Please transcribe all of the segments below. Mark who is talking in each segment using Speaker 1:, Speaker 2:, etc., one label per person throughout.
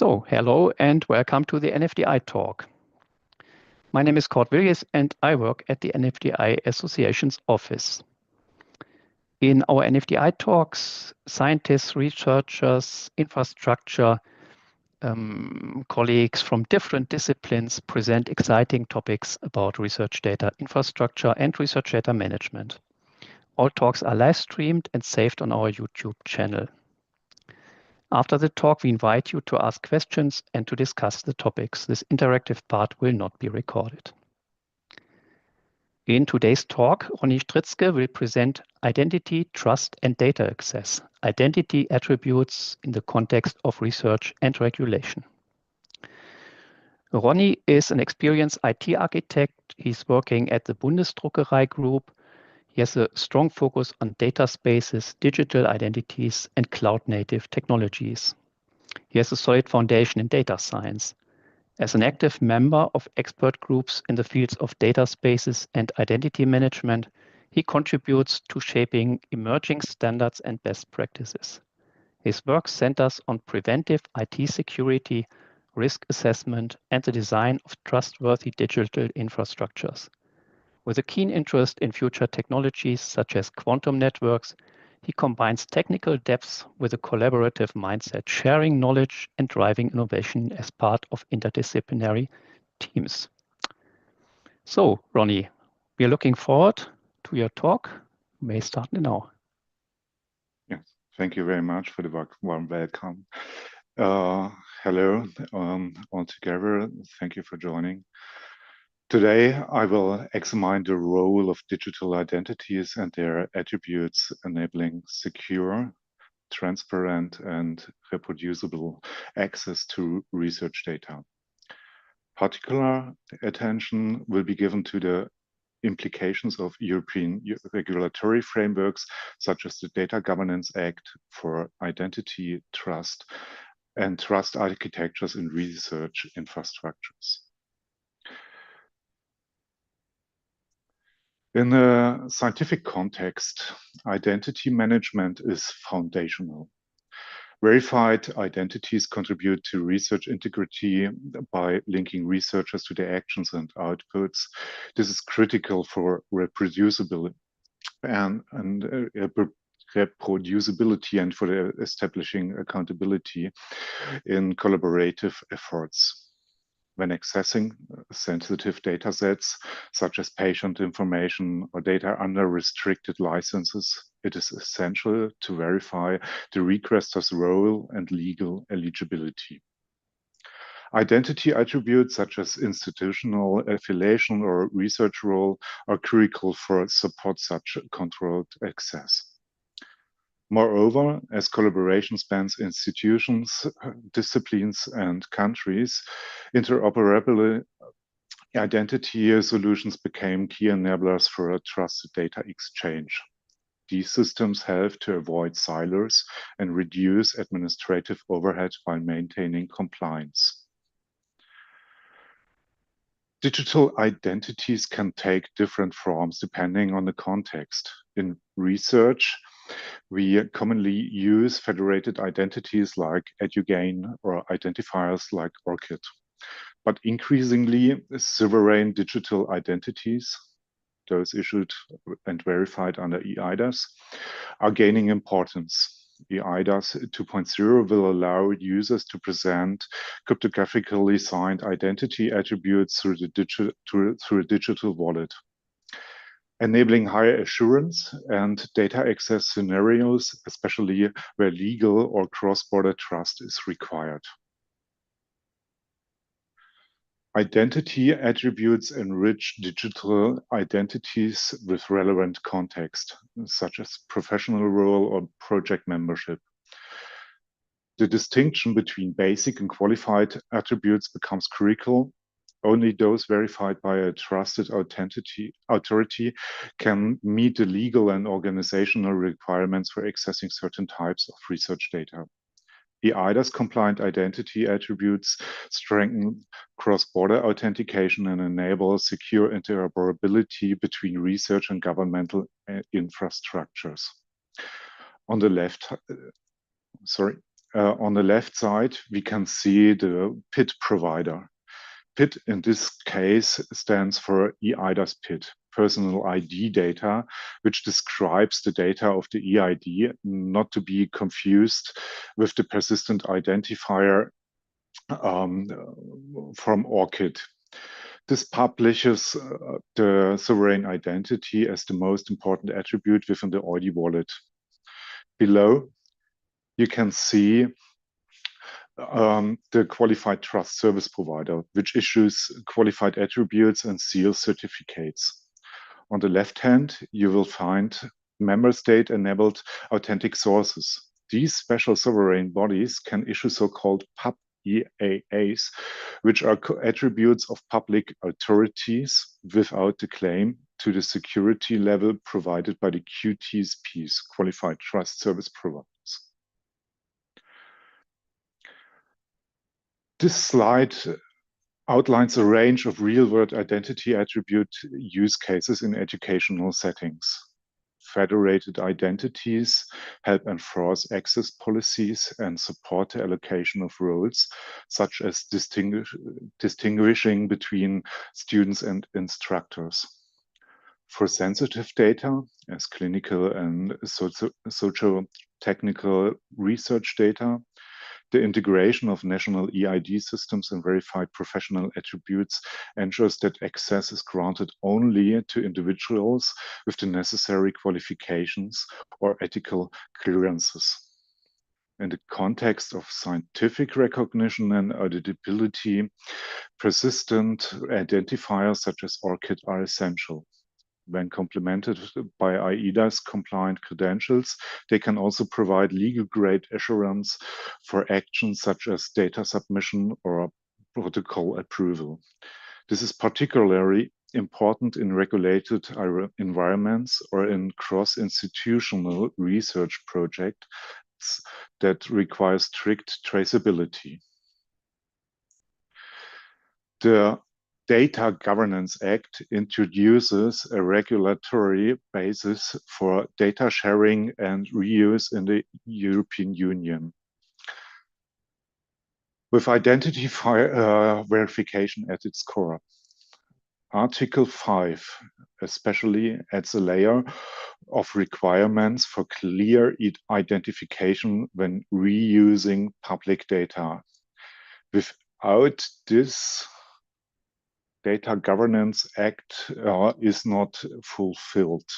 Speaker 1: So, hello and welcome to the NFDI talk. My name is Cord Willies and I work at the NFDI Association's office. In our NFDI talks, scientists, researchers, infrastructure colleagues from different disciplines present exciting topics about research data infrastructure and research data management. All talks are live streamed and saved on our YouTube channel. After the talk, we invite you to ask questions and to discuss the topics. This interactive part will not be recorded. In today's talk, Ronny Stritzke will present identity, trust, and data access, identity attributes in the context of research and regulation. Ronny is an experienced IT architect. He's working at the Bundesdruckerei Group. He has a strong focus on data spaces, digital identities, and cloud-native technologies. He has a solid foundation in data science. As an active member of expert groups in the fields of data spaces and identity management, he contributes to shaping emerging standards and best practices. His work centers on preventive IT security, risk assessment, and the design of trustworthy digital infrastructures. With a keen interest in future technologies such as quantum networks, he combines technical depth with a collaborative mindset, sharing knowledge and driving innovation as part of interdisciplinary teams. So, Ronny, we are looking forward to your talk. You may start now.
Speaker 2: Yes, thank you very much for the warm welcome. Hello, all together. Thank you for joining. Today, I will examine the role of digital identities and their attributes enabling secure, transparent, and reproducible access to research data. Particular attention will be given to the implications of European regulatory frameworks, such as the Data Governance Act for identity, trust, and trust architectures in research infrastructures. In a scientific context, identity management is foundational. Verified identities contribute to research integrity by linking researchers to their actions and outputs. This is critical for reproducibility and for the establishing accountability in collaborative efforts. When accessing sensitive data sets, such as patient information or data under restricted licenses, it is essential to verify the requester's role and legal eligibility. Identity attributes such as institutional affiliation or research role are critical for support such controlled access. Moreover, as collaboration spans institutions, disciplines, and countries, interoperable identity solutions became key enablers for a trusted data exchange. These systems help to avoid silos and reduce administrative overhead while maintaining compliance. Digital identities can take different forms depending on the context. In research, we commonly use federated identities like EduGain or identifiers like ORCID. But increasingly, sovereign digital identities, those issued and verified under eIDAS, are gaining importance. eIDAS 2.0 will allow users to present cryptographically signed identity attributes through a digital wallet, enabling higher assurance and data access scenarios, especially where legal or cross-border trust is required. Identity attributes enrich digital identities with relevant context, such as professional role or project membership. The distinction between basic and qualified attributes becomes critical. Only those verified by a trusted authority can meet the legal and organizational requirements for accessing certain types of research data. eIDAS compliant identity attributes strengthen cross-border authentication and enable secure interoperability between research and governmental infrastructures. On the left, On the left side, we can see the PID provider. PID in this case stands for eIDAS PID, personal ID data, which describes the data of the eID, not to be confused with the persistent identifier from ORCID. This publishes the sovereign identity as the most important attribute within the ID wallet. Below, you can see the qualified trust service provider, which issues qualified attributes and seals certificates. On the left hand, you will find member state enabled authentic sources. These special sovereign bodies can issue so-called pub EAAs, which are attributes of public authorities without the claim to the security level provided by the QTSPs, Qualified Trust Service Providers. This slide outlines a range of real-world identity attribute use cases in educational settings. Federated identities help enforce access policies and support the allocation of roles, such as distinguishing between students and instructors. For sensitive data, as clinical and socio-technical research data, the integration of national eID systems and verified professional attributes ensures that access is granted only to individuals with the necessary qualifications or ethical clearances. In the context of scientific recognition and auditability, persistent identifiers such as ORCID are essential. When complemented by eIDAS compliant credentials, they can also provide legal grade assurance for actions such as data submission or protocol approval. This is particularly important in regulated environments or in cross-institutional research projects that require strict traceability. The Data Governance Act introduces a regulatory basis for data sharing and reuse in the European Union. With identity verification at its core. Article 5 especially adds a layer of requirements for clear identification when reusing public data. Without this, Data Governance Act is not fulfilled.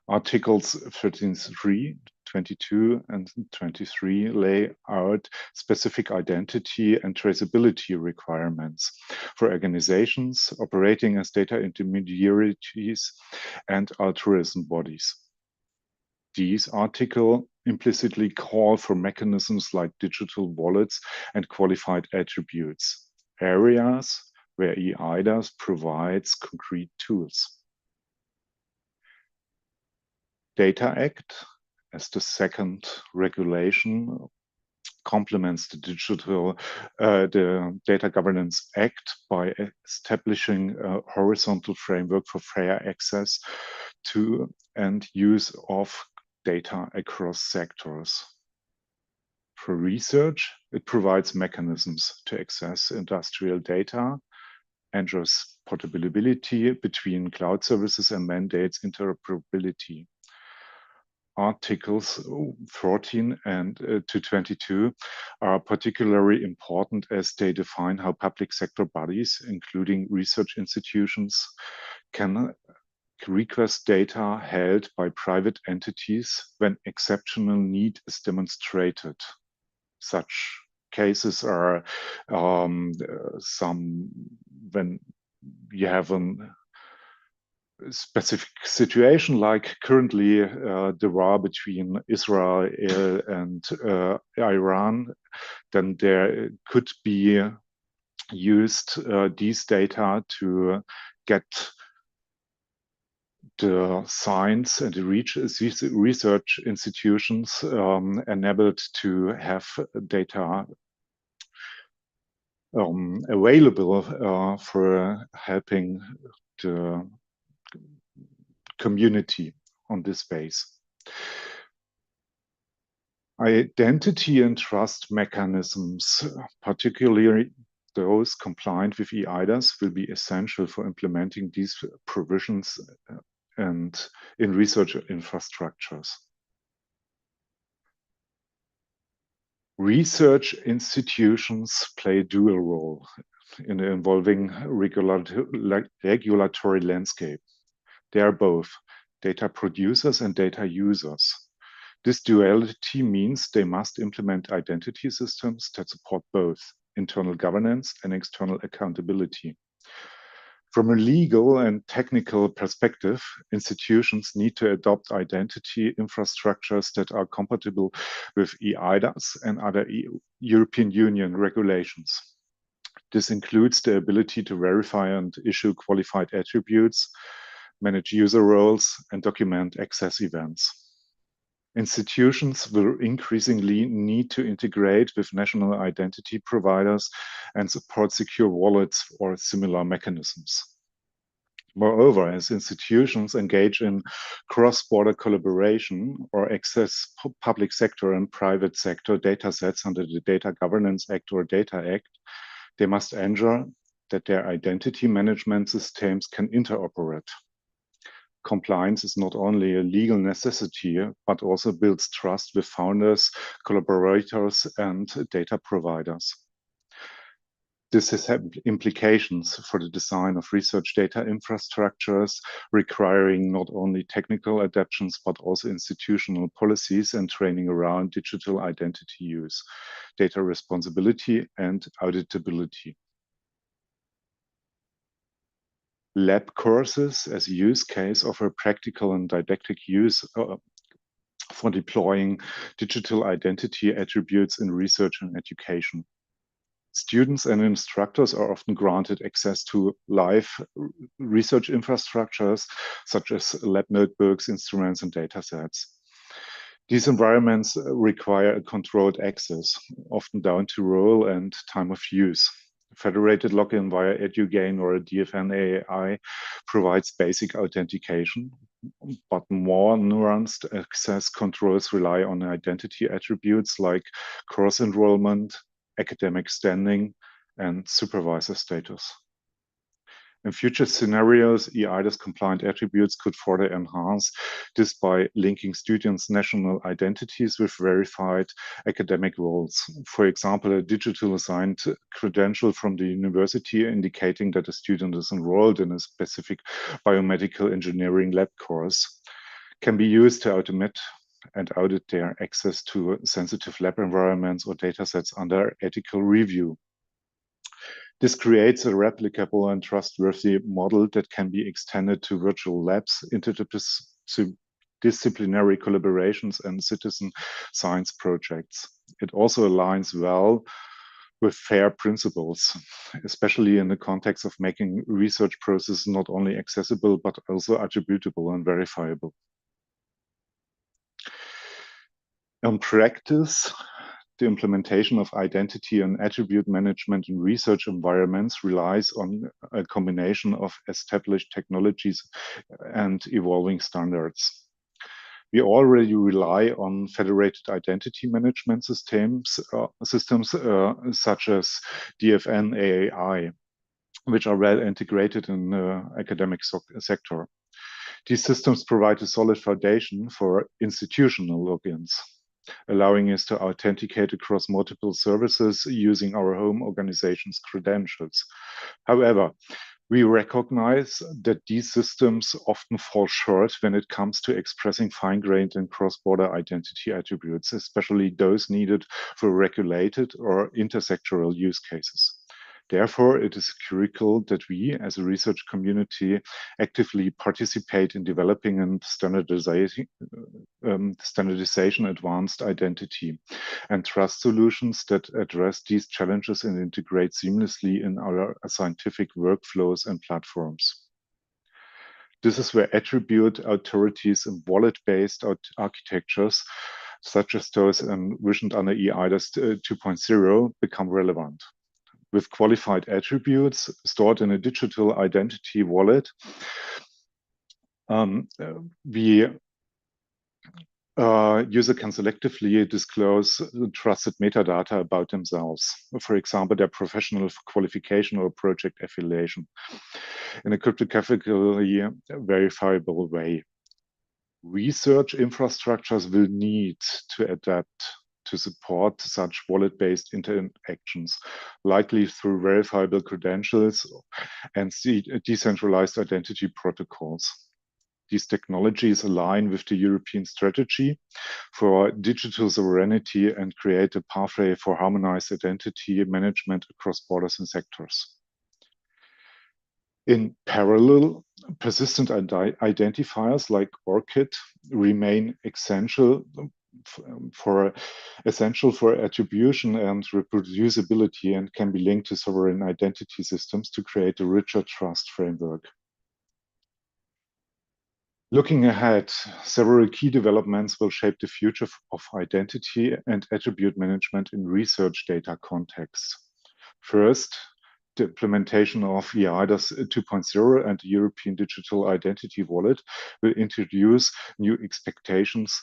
Speaker 2: Articles 13.3, 22, and 23 lay out specific identity and traceability requirements for organizations operating as data intermediaries and altruism bodies. These articles implicitly call for mechanisms like digital wallets and qualified attributes, areas where eIDAS provides concrete tools. Data Act, as the second regulation, complements the Data Governance Act by establishing a horizontal framework for fair access to and use of data across sectors. For research, it provides mechanisms to access industrial data, ensures portability between cloud services and mandates interoperability. Articles 14 and to 22 are particularly important as they define how public sector bodies, including research institutions, can request data held by private entities when exceptional need is demonstrated. Such cases are some when you have a specific situation, like currently the war between Israel and Iran, then there could be used these data to get the science and the research institutions enabled to have data available for helping the community on this base. Identity and trust mechanisms, particularly those compliant with eIDAS, will be essential for implementing these provisions and in research infrastructures. Research institutions play a dual role in the evolving regulatory landscape. They are both data producers and data users. This duality means they must implement identity systems that support both internal governance and external accountability. From a legal and technical perspective, institutions need to adopt identity infrastructures that are compatible with eIDAS and other European Union regulations. This includes the ability to verify and issue qualified attributes, manage user roles, and document access events. Institutions will increasingly need to integrate with national identity providers and support secure wallets or similar mechanisms. Moreover, as institutions engage in cross-border collaboration or access public sector and private sector datasets under the Data Governance Act or Data Act, they must ensure that their identity management systems can interoperate. Compliance is not only a legal necessity, but also builds trust with founders, collaborators, and data providers. This has implications for the design of research data infrastructures, requiring not only technical adaptations, but also institutional policies and training around digital identity use, data responsibility, and auditability. Lab courses as a use case offer practical and didactic use for deploying digital identity attributes in research and education. Students and instructors are often granted access to live research infrastructures, such as lab notebooks, instruments, and datasets. These environments require a controlled access, often down to role and time of use. Federated login via EduGain or a DFN AI provides basic authentication, but more nuanced access controls rely on identity attributes like course enrollment, academic standing, and supervisor status. In future scenarios, eIDAS compliant attributes could further enhance this by linking students' national identities with verified academic roles. For example, a digital assigned credential from the university indicating that a student is enrolled in a specific biomedical engineering lab course can be used to automate and audit their access to sensitive lab environments or datasets under ethical review. This creates a replicable and trustworthy model that can be extended to virtual labs, interdisciplinary collaborations, and citizen science projects. It also aligns well with FAIR principles, especially in the context of making research processes not only accessible, but also attributable and verifiable. In practice, the implementation of identity and attribute management in research environments relies on a combination of established technologies and evolving standards. We already rely on federated identity management systems such as DFN AI, which are well integrated in the academic sector. These systems provide a solid foundation for institutional logins, allowing us to authenticate across multiple services using our home organization's credentials. However, we recognize that these systems often fall short when it comes to expressing fine-grained and cross-border identity attributes, especially those needed for regulated or intersectoral use cases. Therefore, it is critical that we, as a research community, actively participate in developing and standardization advanced identity and trust solutions that address these challenges and integrate seamlessly in our scientific workflows and platforms. This is where attribute authorities and wallet-based architectures, such as those envisioned under eIDAS 2.0, become relevant. With qualified attributes stored in a digital identity wallet, we user can selectively disclose trusted metadata about themselves, for example, their professional qualification or project affiliation, in a cryptographically verifiable way. Research infrastructures will need to adapt to support such wallet-based interactions, likely through verifiable credentials and decentralized identity protocols. These technologies align with the European strategy for digital sovereignty and create a pathway for harmonized identity management across borders and sectors. In parallel, persistent identifiers like ORCID remain essential for attribution and reproducibility and can be linked to sovereign identity systems to create a richer trust framework. Looking ahead, several key developments will shape the future of identity and attribute management in research data contexts. First, the implementation of eIDAS 2.0 and the European Digital Identity Wallet will introduce new expectations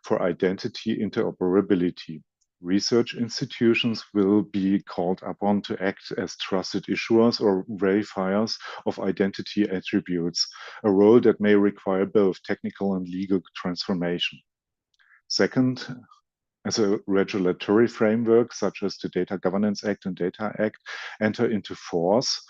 Speaker 2: for identity interoperability. Research institutions will be called upon to act as trusted issuers or verifiers of identity attributes, a role that may require both technical and legal transformation. Second, as a regulatory framework, such as the Data Governance Act and Data Act, enter into force,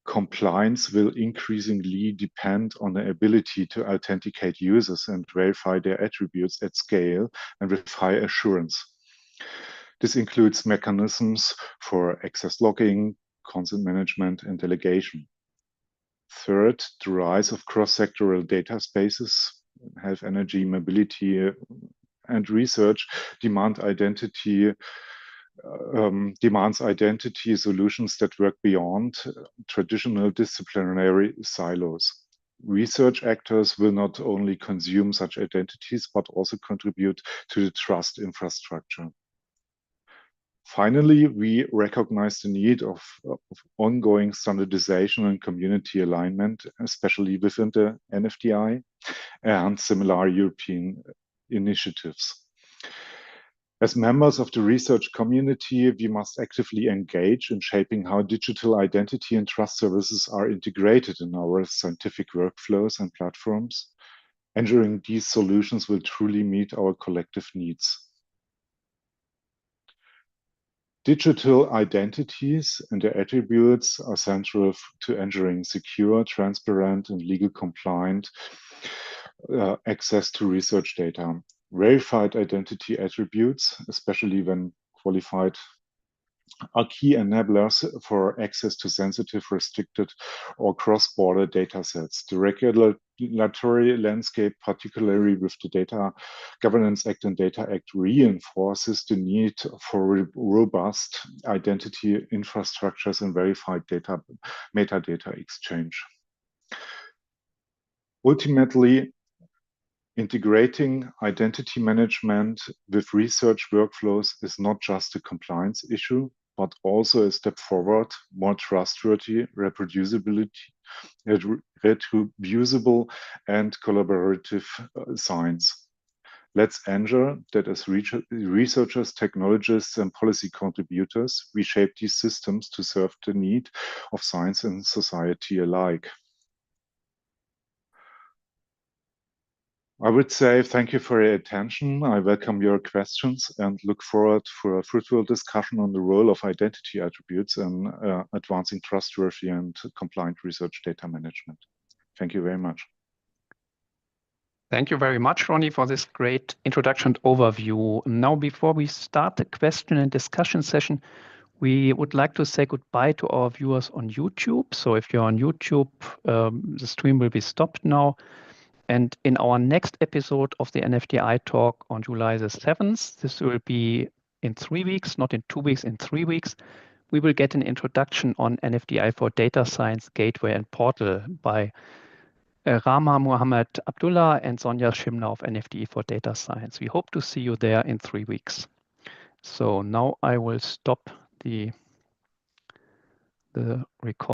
Speaker 2: compliance will increasingly depend on the ability to authenticate users and verify their attributes at scale and with high assurance. This includes mechanisms for access logging, consent management, and delegation. Third, the rise of cross-sectoral data spaces, health, energy, mobility, and research demands identity solutions that work beyond traditional disciplinary silos. Research actors will not only consume such identities, but also contribute to the trust infrastructure. Finally, we recognize the need of ongoing standardization and community alignment, especially within the NFDI and similar European initiatives. As members of the research community, we must actively engage in shaping how digital identity and trust services are integrated in our scientific workflows and platforms, ensuring these solutions will truly meet our collective needs. Digital identities and their attributes are central to ensuring secure, transparent, and legal compliant access to research data. Verified identity attributes, especially when qualified, are key enablers for access to sensitive, restricted, or cross-border data sets. The regulatory landscape, particularly with the Data Governance Act and Data Act, reinforces the need for robust identity infrastructures and verified metadata exchange. Ultimately, integrating identity management with research workflows is not just a compliance issue, but also a step forward, more trustworthy, reproducible and collaborative science. Let's ensure that as researchers, technologists, and policy contributors, we shape these systems to serve the need of science and society alike. I would say thank you for your attention. I welcome your questions and look forward for a fruitful discussion on the role of identity attributes in advancing trustworthy and compliant research data management. Thank you very much.
Speaker 1: Thank you very much, Ronny, for this great introduction and overview. Now, before we start the question and discussion session, we would like to say goodbye to our viewers on YouTube. So if you're on YouTube, the stream will be stopped now. And in our next episode of the NFDI talk on July the 7th, this will be in 3 weeks, not in 2 weeks, in 3 weeks, we will get an introduction on NFDI for Data Science Gateway and Portal by Rama Muhammad Abdullah and Sonja Schimler of NFDI for Data Science. We hope to see you there in 3 weeks. So now I will stop the record.